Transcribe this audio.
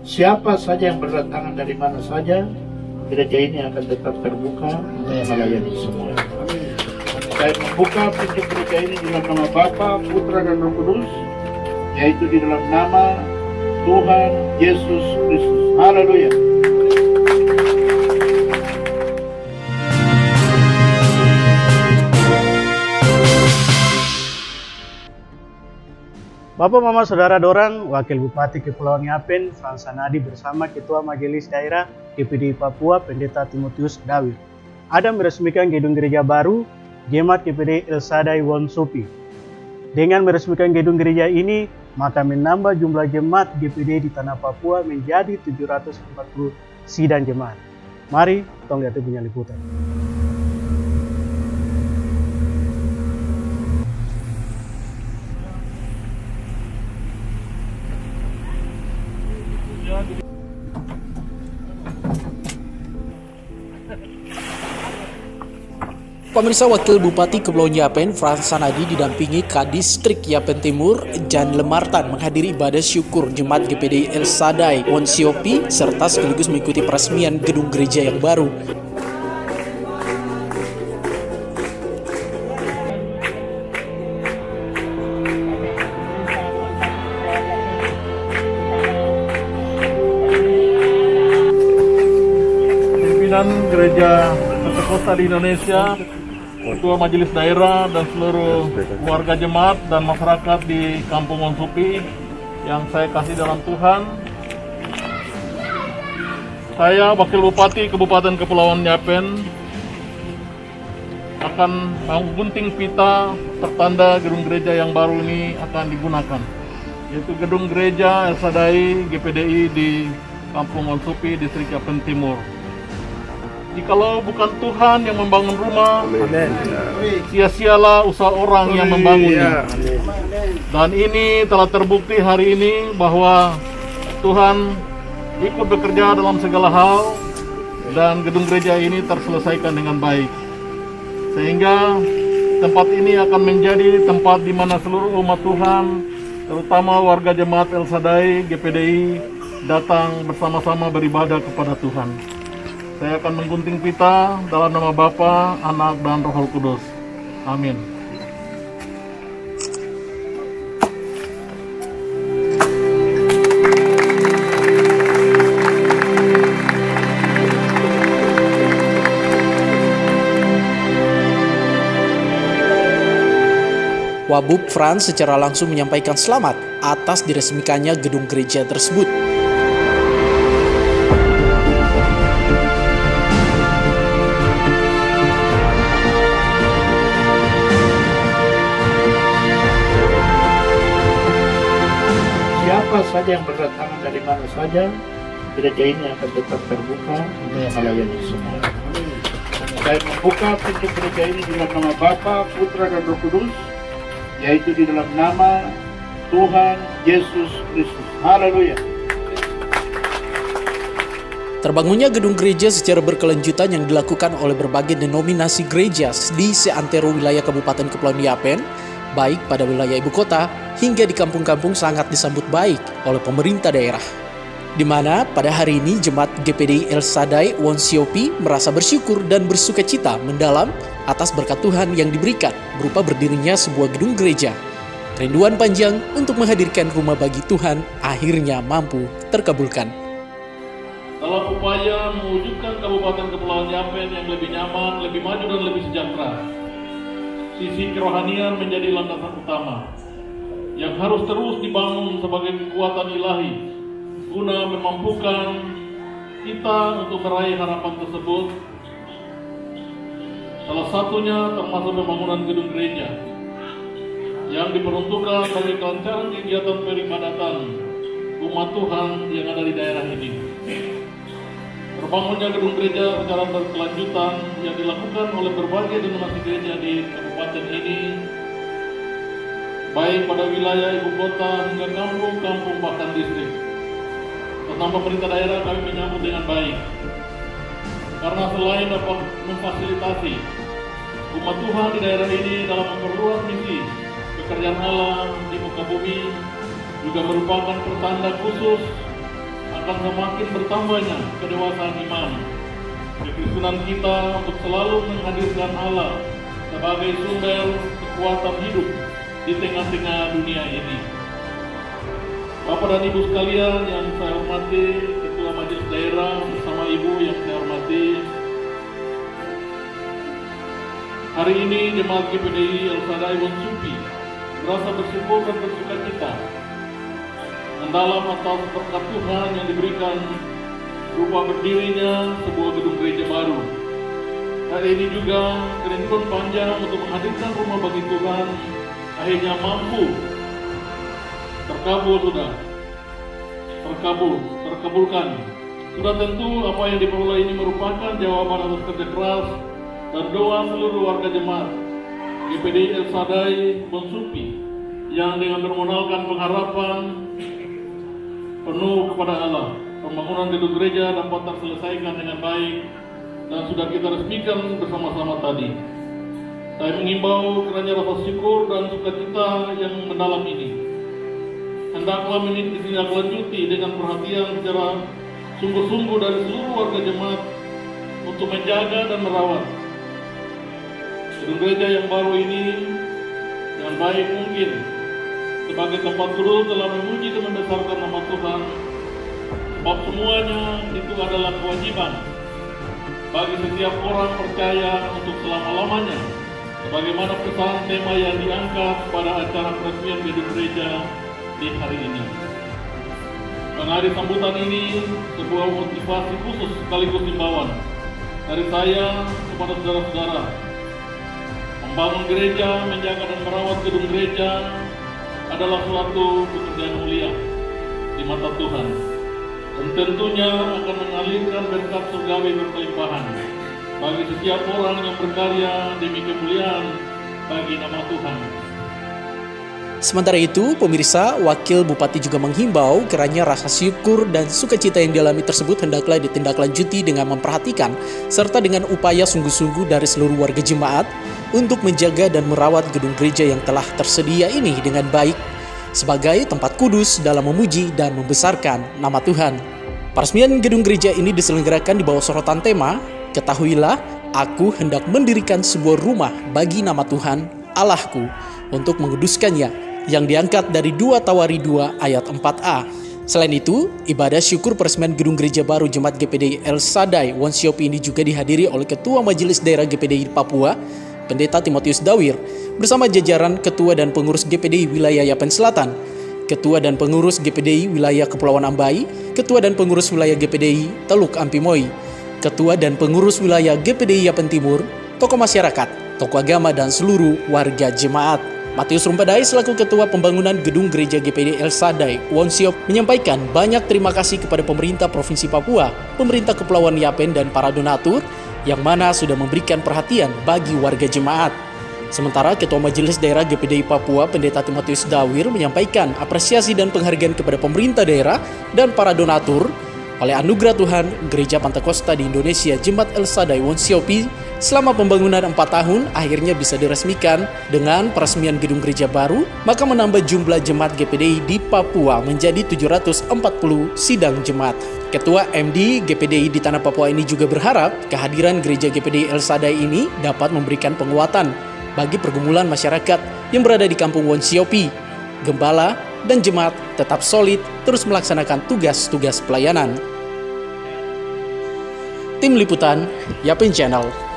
Siapa saja yang berdatangan dari mana saja, gereja ini akan tetap terbuka untuk melayani semua. Saya membuka pintu gereja ini di dalam nama Bapa, Putra, dan Roh Kudus, yaitu di dalam nama Tuhan Yesus Kristus. Haleluya. Bapak, Mama, Saudara Dorang, Wakil Bupati Kepulauan Yapen, Frans Sanadi bersama Ketua Majelis Daerah KPDI Papua, Pendeta Timotius Dawir, ada meresmikan gedung gereja baru, Jemaat KPDI El Sadai Wonsopi. Dengan meresmikan gedung gereja ini, maka menambah jumlah jemaat GPDI di Tanah Papua menjadi 740 sidang jemaat. Mari, kita lihat punya liputan. Pemirsa, Wakil Bupati Kepulauan Yapen, Frans Sanadi didampingi Kadistrik Yapen Timur, Jan Lemartan menghadiri ibadah syukur Jemaat GPDI El Sadai Wonsopi serta sekaligus mengikuti peresmian gedung gereja yang baru. Pimpinan gereja kota di Indonesia, Ketua Majelis Daerah dan seluruh warga jemaat dan masyarakat di Kampung Wonsopi yang saya kasih dalam Tuhan. Saya Wakil Bupati Kabupaten Kepulauan Yapen akan menggunting pita pertanda gedung gereja yang baru ini akan digunakan, yaitu gedung gereja El Sadai GPDI di Kampung Wonsopi, Distrik Yapen Timur. Jikalau bukan Tuhan yang membangun rumah, sia-sialah usaha orang yang membangunnya. Dan ini telah terbukti hari ini bahwa Tuhan ikut bekerja dalam segala hal dan gedung gereja ini terselesaikan dengan baik. Sehingga tempat ini akan menjadi tempat di mana seluruh umat Tuhan, terutama warga jemaat El Sadai GPDI, datang bersama-sama beribadah kepada Tuhan. Saya akan menggunting pita dalam nama Bapa, Anak, dan Roh Kudus. Amin. Wabub Frans secara langsung menyampaikan selamat atas diresmikannya gedung gereja tersebut. Siapa saja yang berdatangan dari mana saja, gereja ini akan tetap terbuka untuk melayani semua. Saya membuka pintu gereja ini di dalam nama Bapa, Putra, dan Roh Kudus, yaitu di dalam nama Tuhan Yesus Kristus. Haleluya. Terbangunnya gedung gereja secara berkelanjutan yang dilakukan oleh berbagai denominasi gereja di seantero wilayah Kabupaten Kepulauan Yapen, baik pada wilayah ibu kota hingga di kampung-kampung, sangat disambut baik oleh pemerintah daerah. Di mana pada hari ini Jemaat GPDI El Sadai Wonsopi merasa bersyukur dan bersukacita mendalam atas berkat Tuhan yang diberikan berupa berdirinya sebuah gedung gereja. Rinduan panjang untuk menghadirkan rumah bagi Tuhan akhirnya mampu terkabulkan. Dalam upaya mewujudkan Kabupaten Kepulauan Yapen yang lebih nyaman, lebih maju, dan lebih sejahtera, sisi kerohanian menjadi landasan utama yang harus terus dibangun sebagai kekuatan ilahi guna memampukan kita untuk meraih harapan tersebut. Salah satunya termasuk pembangunan gedung gereja yang diperuntukkan bagi kelancaran kegiatan peribadatan umat Tuhan yang ada di daerah ini. Terbangunnya gedung gereja secara berkelanjutan yang dilakukan oleh berbagai denominasi gereja di kabupaten ini, baik pada wilayah ibu kota hingga kampung-kampung bahkan distrik. Tentang pemerintah daerah kami menyambut dengan baik, karena selain dapat memfasilitasi umat Tuhan di daerah ini dalam memperluas misi pekerjaan Allah di muka bumi, juga merupakan pertanda khusus akan semakin bertambahnya kedewasaan iman. Kekristenan kita untuk selalu menghadirkan Allah sebagai sumber kekuatan hidup di tengah-tengah dunia ini. Bapak dan Ibu sekalian yang saya hormati, Ketua Majelis Daerah bersama Ibu yang saya hormati, hari ini Jemaat GPDI El Sadai Wonsupi merasa bersyukur dan bersuka cita mendalam atas berkat Tuhan yang diberikan berupa berdirinya sebuah gedung gereja baru. Hari ini juga kerinduan panjang untuk menghadirkan rumah bagi Tuhan akhirnya mampu terkabulkan. Sudah tentu apa yang diperoleh ini merupakan jawaban atas kerja keras dan doa seluruh warga jemaat GPDI El Sadai Wonsupi yang dengan bermodalkan pengharapan penuh kepada Allah, pembangunan gedung gereja dapat terselesaikan dengan baik dan sudah kita resmikan bersama-sama tadi. Saya mengimbau kiranya rasa syukur dan sukacita yang mendalam ini hendaklah ditindaklanjuti dengan perhatian secara sungguh-sungguh dari seluruh warga jemaat untuk menjaga dan merawat gedung gereja yang baru ini dengan baik mungkin sebagai tempat kudus dalam memuji dan membesarkan nama Tuhan, sebab semuanya itu adalah kewajiban bagi setiap orang percaya untuk selama-lamanya, sebagaimana pesan tema yang diangkat pada acara peresmian gedung gereja di hari ini. Dan hari sambutan ini sebuah motivasi khusus sekaligus himbauan dari saya kepada saudara-saudara. Membangun gereja, menjaga dan merawat gedung gereja adalah suatu pekerjaan mulia di mata Tuhan, dan tentunya akan mengalirkan berkat surgawi berkelimpahan bagi setiap orang yang berkarya demi kemuliaan bagi nama Tuhan. Sementara itu, pemirsa, Wakil Bupati juga menghimbau kiranya rasa syukur dan sukacita yang dialami tersebut hendaklah ditindaklanjuti dengan memperhatikan serta dengan upaya sungguh-sungguh dari seluruh warga jemaat untuk menjaga dan merawat gedung gereja yang telah tersedia ini dengan baik sebagai tempat kudus dalam memuji dan membesarkan nama Tuhan. Peresmian gedung gereja ini diselenggarakan di bawah sorotan tema, "Ketahuilah, aku hendak mendirikan sebuah rumah bagi nama Tuhan Allahku untuk menguduskannya," yang diangkat dari 2 Tawari 2 ayat 4a. Selain itu, ibadah syukur peresmian gedung gereja baru Jemaat GPDI El Sadai Wonsupi ini juga dihadiri oleh Ketua Majelis Daerah GPDI Papua, Pendeta Timotius Dawir, bersama jajaran Ketua dan Pengurus GPDI Wilayah Yapen Selatan, Ketua dan Pengurus GPDI Wilayah Kepulauan Ambai, Ketua dan Pengurus Wilayah GPDI Teluk Ampimoi, Ketua dan Pengurus Wilayah GPDI Yapen Timur, tokoh masyarakat, tokoh agama, dan seluruh warga jemaat. Matius Rumpadai selaku Ketua Pembangunan Gedung Gereja GPDI El Sadai Wonsupi menyampaikan banyak terima kasih kepada pemerintah Provinsi Papua, pemerintah Kepulauan Yapen, dan para donatur yang mana sudah memberikan perhatian bagi warga jemaat. Sementara Ketua Majelis Daerah GPDI Papua, Pendeta Timotius Dawir, menyampaikan apresiasi dan penghargaan kepada pemerintah daerah dan para donatur. Oleh anugerah Tuhan, Gereja Pantekosta di Indonesia Jemaat El Sadai Wonsupi selama pembangunan 4 tahun akhirnya bisa diresmikan dengan peresmian gedung gereja baru, maka menambah jumlah jemaat GPDI di Papua menjadi 740 sidang jemaat. Ketua MD GPDI di Tanah Papua ini juga berharap kehadiran gereja GPDI El Sadai ini dapat memberikan penguatan bagi pergumulan masyarakat yang berada di kampung Wonsupi. Gembala dan jemaat tetap solid terus melaksanakan tugas-tugas pelayanan. Tim Liputan Yapen Channel.